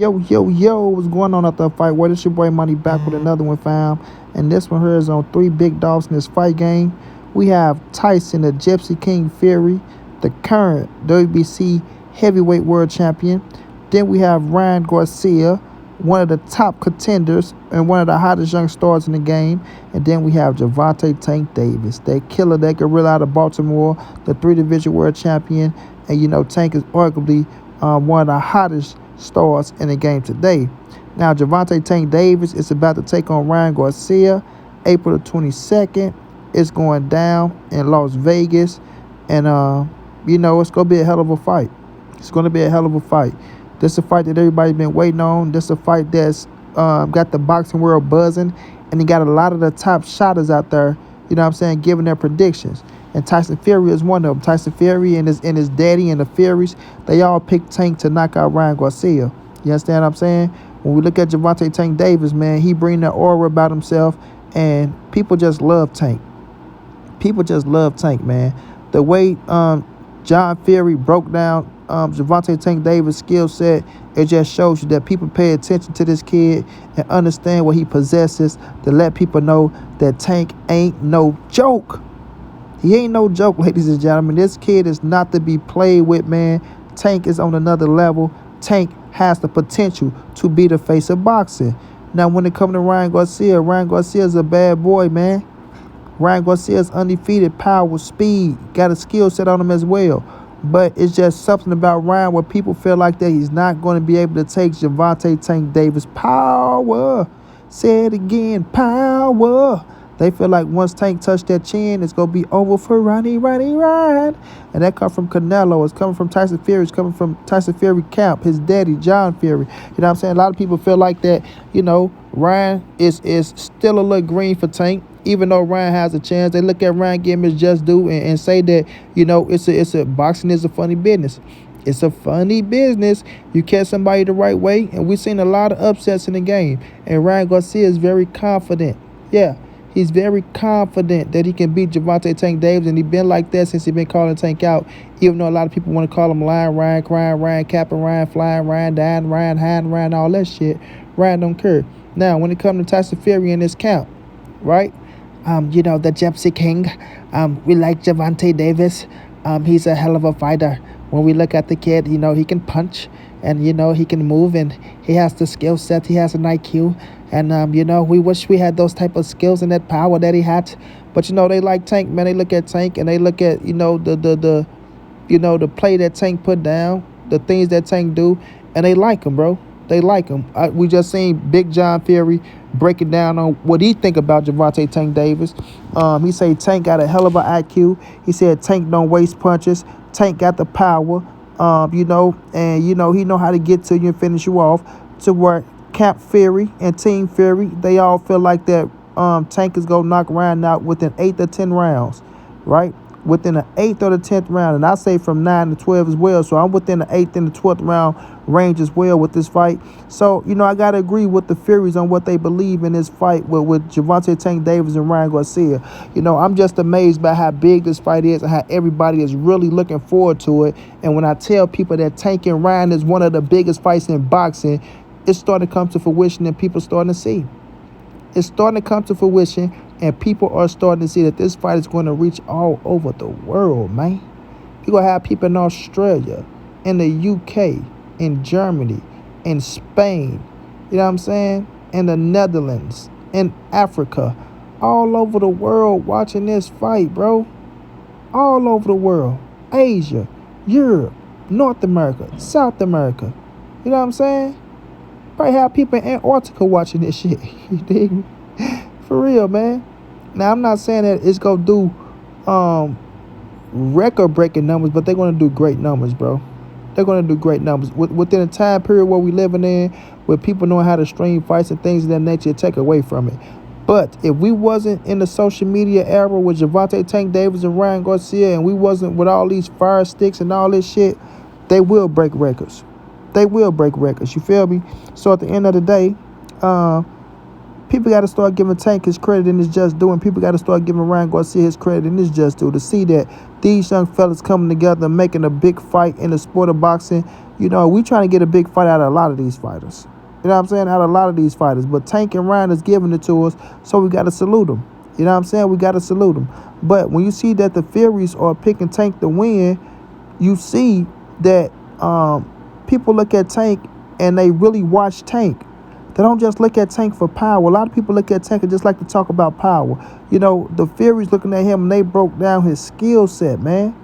Yo, what's going on after the fight? Well, it's your boy Money back with another one, fam. And this one here is on three big dogs in this fight game. We have Tyson, the Gypsy King Fury, the current WBC heavyweight world champion. Then we have Ryan Garcia, one of the top contenders and one of the hottest young stars in the game. And then we have Javonte Tank Davis, that killer, that gorilla out of Baltimore, the three-division world champion. And, Tank is arguably one of the hottest stars in the game today. Now, Javonte Tank Davis is about to take on Ryan Garcia April the 22nd. It's going down in Las Vegas. And, it's going to be a hell of a fight. It's going to be a hell of a fight. This is a fight that everybody's been waiting on. This is a fight that's got the boxing world buzzing. And you got a lot of the top shotters out there, giving their predictions. And Tyson Fury is one of them. Tyson Fury and his daddy and the Furies, they all picked Tank to knock out Ryan Garcia. You understand what I'm saying? When we look at Javonte Tank Davis, man, he bring that aura about himself, and people just love Tank. People just love Tank, man. The way John Fury broke down Javonte Tank Davis' skill set, it just shows you that people pay attention to this kid and understand what he possesses, to let people know that Tank ain't no joke. He ain't no joke, ladies and gentlemen. This kid is not to be played with, man. Tank is on another level. Tank has the potential to be the face of boxing. Now, when it comes to Ryan Garcia is a bad boy, man. Ryan Garcia is undefeated, power, speed, got a skill set on him as well. But it's just something about Ryan where people feel like that he's not going to be able to take Javonte Tank Davis' power. Say it again, power. They feel like once Tank touched that chin, it's going to be over for Ryan. And that comes from Canelo. It's coming from Tyson Fury. It's coming from Tyson Fury camp, his daddy, John Fury. You know what I'm saying? A lot of people feel like that, Ryan is still a little green for Tank. Even though Ryan has a chance, they look at Ryan, give him his just due, and say that, boxing is a funny business. It's a funny business. You catch somebody the right way, and we've seen a lot of upsets in the game. And Ryan Garcia is very confident. Yeah. He's very confident that he can beat Javonte Tank Davis, and he's been like that since he's been calling Tank out, even though a lot of people want to call him lying Ryan, crying Ryan, capping Ryan, flying Ryan, dying Ryan, hiding Ryan, all that shit. Ryan don't care. Now, when it comes to Tyson Fury in this camp, right? The Gypsy King, we like Javonte Davis. He's a hell of a fighter. When we look at the kid, he can punch, and, he can move, and he has the skill set. He has an IQ. And, we wish we had those type of skills and that power that he had. But, they like Tank, man. They look at Tank, and they look at, the play that Tank put down, the things that Tank do, and they like him, bro. They like him. We just seen Big John Fury breaking down on what he think about Javonte Tank Davis. He say Tank got a hell of an IQ. He said Tank don't waste punches. Tank got the power, and, he know how to get to you and finish you off, to where Camp Fury and Team Fury, they all feel like that Tank is going to knock Ryan out within 8 or 10 rounds, right? Within the 8th or the 10th round. And I say from 9 to 12 as well. So I'm within the 8th and the 12th round range as well with this fight. So, I got to agree with the Furies on what they believe in this fight with Javonte Tank Davis and Ryan Garcia. I'm just amazed by how big this fight is and how everybody is really looking forward to it. And when I tell people that Tank and Ryan is one of the biggest fights in boxing, it's starting to come to fruition and people starting to see. It's starting to come to fruition and people are starting to see that this fight is going to reach all over the world, man. You're going to have people in Australia, in the UK, in Germany, in Spain, you know what I'm saying? In the Netherlands, in Africa, all over the world watching this fight, bro. All over the world. Asia, Europe, North America, South America. You know what I'm saying? Probably have people in Antarctica watching this shit. You dig me? For real, man. Now, I'm not saying that it's going to do record-breaking numbers, but they're going to do great numbers, bro. They're going to do great numbers. Within a time period where we living in, where people know how to stream fights and things of that nature, take away from it. But if we wasn't in the social media era with Javonte Tank Davis and Ryan Garcia, and we wasn't with all these fire sticks and all this shit, they will break records. They will break records. You feel me? So at the end of the day, People got to start giving Tank his credit in his just due, and people got to start giving Ryan Garcia his credit in his just due to see that these young fellas coming together and making a big fight in the sport of boxing. You know, we trying to get a big fight out of a lot of these fighters. You know what I'm saying? Out of a lot of these fighters. But Tank and Ryan is giving it to us, so we got to salute them. You know what I'm saying? We got to salute them. But when you see that the Furies are picking Tank to win, you see that people look at Tank and they really watch Tank. They don't just look at Tank for power. A lot of people look at Tank and just like to talk about power. You know, the Furies looking at him and they broke down his skill set, man.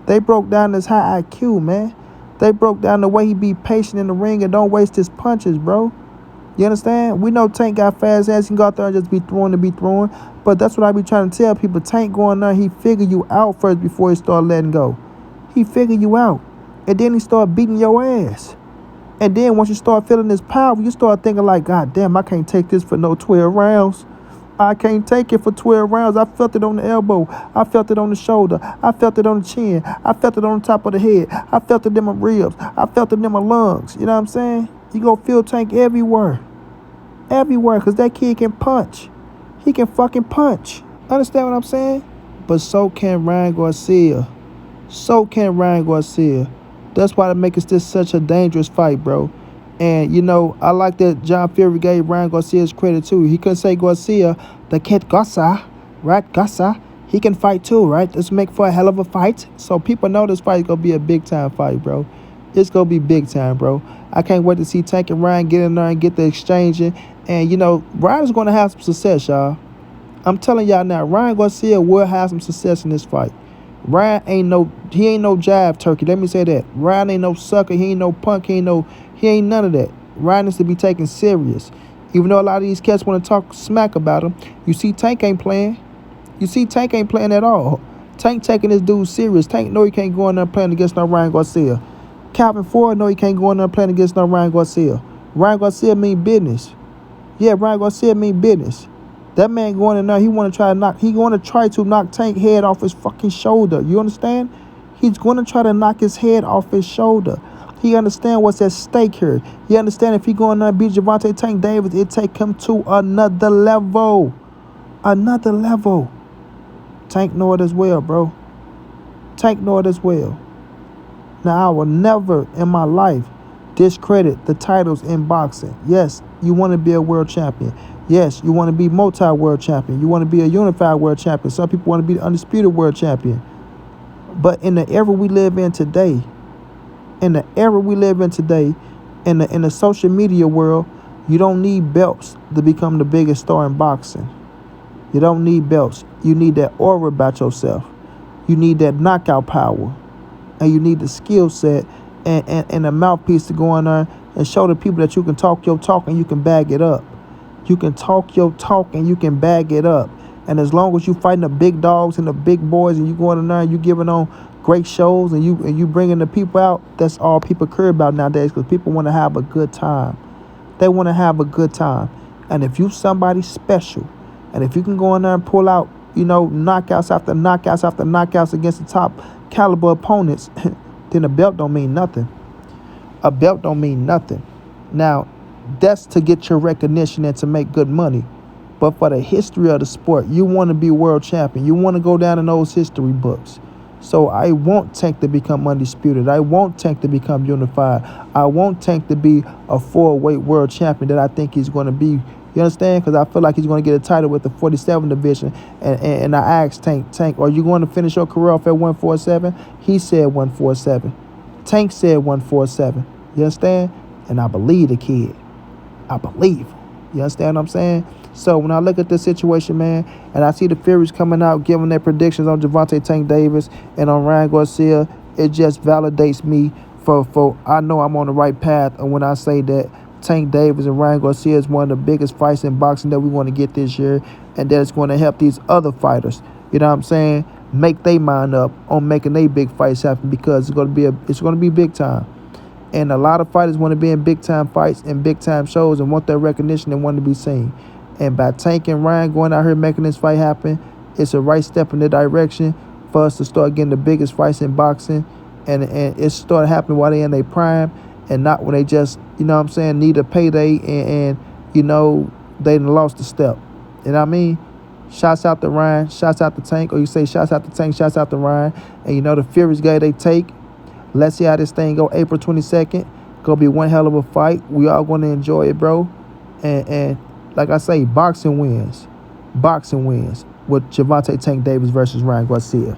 They broke down his high IQ, man. They broke down the way he be patient in the ring and don't waste his punches, bro. You understand? We know Tank got fast ass. He can go out there and just be throwing to be throwing. But that's what I be trying to tell people. Tank going there, he figure you out first before he start letting go. He figure you out. And then he start beating your ass. And then once you start feeling this power, you start thinking like, God damn, I can't take this for no 12 rounds. I can't take it for 12 rounds. I felt it on the elbow. I felt it on the shoulder. I felt it on the chin. I felt it on the top of the head. I felt it in my ribs. I felt it in my lungs. You know what I'm saying? You go feel Tank everywhere. Everywhere, because that kid can punch. He can fucking punch. Understand what I'm saying? But so can Ryan Garcia. So can Ryan Garcia. That's why they make this such a dangerous fight, bro. And, you know, I like that John Fury gave Ryan Garcia's credit, too. He couldn't say Garcia, the kid Garcia, right? Garcia, he can fight, too, right? Let's make for a hell of a fight. So people know this fight is going to be a big-time fight, bro. It's going to be big time, bro. I can't wait to see Tank and Ryan get in there and get the exchanging. And, you know, Ryan is going to have some success, y'all. I'm telling y'all now, Ryan Garcia will have some success in this fight. Ryan ain't no jive turkey. Let me say that. Ryan ain't no sucker. He ain't no punk. He ain't none of that. Ryan needs to be taken serious. Even though a lot of these cats want to talk smack about him, you see Tank ain't playing. You see Tank ain't playing at all. Tank taking this dude serious. Tank know he can't go in there playing against no Ryan Garcia. Calvin Ford know he can't go in there playing against no Ryan Garcia. Ryan Garcia mean business. Yeah, Ryan Garcia mean business. That man going in there, he want to try to knock Tank head off his fucking shoulder. You understand? He's going to try to knock his head off his shoulder. He understand what's at stake here. He understand if he go in there and beat Javonte Tank Davis, it take him to another level. Another level. Tank know it as well, bro. Tank know it as well. Now, I will never in my life discredit the titles in boxing. Yes, you want to be a world champion. Yes, you want to be multi-world champion. You want to be a unified world champion. Some people want to be the undisputed world champion. But in the era we live in today, in the social media world, you don't need belts to become the biggest star in boxing. You don't need belts. You need that aura about yourself. You need that knockout power. And you need the skill set and a mouthpiece to go in there and show the people that you can talk your talk and you can bag it up. You can talk your talk and you can bag it up. And as long as you fighting the big dogs and the big boys and you going in there and you giving on great shows and you bringing the people out, that's all people care about nowadays, because people want to have a good time. They want to have a good time. And if you somebody special, and if you can go in there and pull out, you know, knockouts after knockouts after knockouts against the top caliber opponents, then a belt don't mean nothing. A belt don't mean nothing. Now, that's to get your recognition and to make good money. But for the history of the sport, you want to be world champion. You want to go down in those history books. So I want Tank to become undisputed. I want Tank to become unified. I want Tank to be a 4-weight world champion that I think he's going to be. You understand? Because I feel like he's going to get a title with the 47 division. And I asked Tank, are you going to finish your career off at 147? He said 147. Tank said 147. You understand? And I believe the kid. I believe him. You understand what I'm saying? So when I look at this situation, man, and I see the Furies coming out giving their predictions on Javonte Tank Davis and on Ryan Garcia, it just validates me for I know I'm on the right path. And when I say that Tank Davis and Ryan Garcia is one of the biggest fights in boxing that we want to get this year, and that it's going to help these other fighters, you know what I'm saying, make their mind up on making their big fights happen, because it's going to be big time. And a lot of fighters want to be in big-time fights and big-time shows and want that recognition and want to be seen. And by Tank and Ryan going out here making this fight happen, it's a right step in the direction for us to start getting the biggest fights in boxing. And it started happening while they're in their prime and not when they just, you know what I'm saying, need a payday and you know, they done lost the step. You know what I mean? Shouts out to Ryan, shouts out to Tank, or you say shouts out to Tank, shouts out to Ryan. And you know the Fury's guy they take. Let's see how this thing go. April 22nd. Gonna be one hell of a fight. We all gonna enjoy it, bro. And like I say, boxing wins. Boxing wins with Javonte Tank Davis versus Ryan Garcia.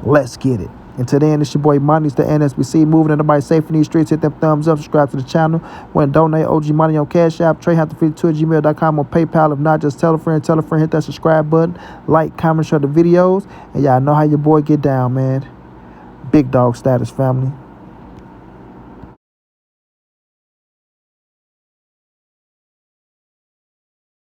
Let's get it. Until then, it's your boy Money. It's the NSBC. Moving everybody safe in these streets. Hit them thumbs up. Subscribe to the channel. When donate OG Money on Cash App. TreyHunter52@gmail.com on PayPal. If not, just tell a friend. Tell a friend. Hit that subscribe button. Like, comment, share the videos. And y'all know how your boy get down, man. Big dog status, family.